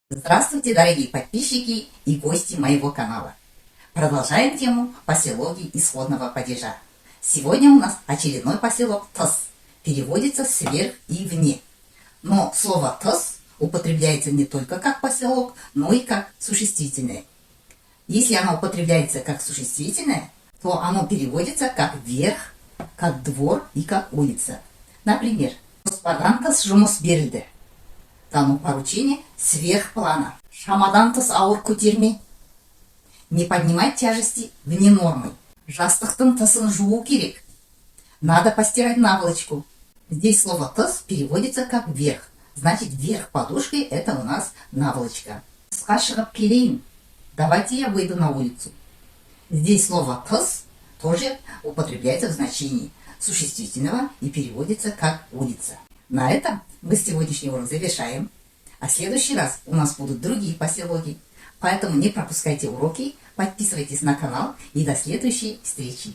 Здравствуйте, дорогие подписчики и гости моего канала. Продолжаем тему поселогий исходного падежа. Сегодня у нас очередной поселок «тыс». Переводится «сверх» и «вне». Но слово «тыс» употребляется не только как поселок, но и как существительное. Если оно употребляется как существительное, то оно переводится как «верх», как «двор» и как «улица». Например, «Господарантас жұмыс берілді». Дано поручение сверх плана. Шамадантас ауыр көтерме. Не поднимать тяжести вне нормы. Жастықтың тысын жуу керек. Надо постирать наволочку. Здесь слово «тыс» переводится как «верх». Значит, верх подушки – это у нас наволочка. Тысқа шығып келейін. Давайте я выйду на улицу. Здесь слово «тыс» тоже употребляется в значении существительного и переводится как «улица». На этом мы сегодняшний урок завершаем. А в следующий раз у нас будут другие поселоги. Поэтому не пропускайте уроки, подписывайтесь на канал и до следующей встречи.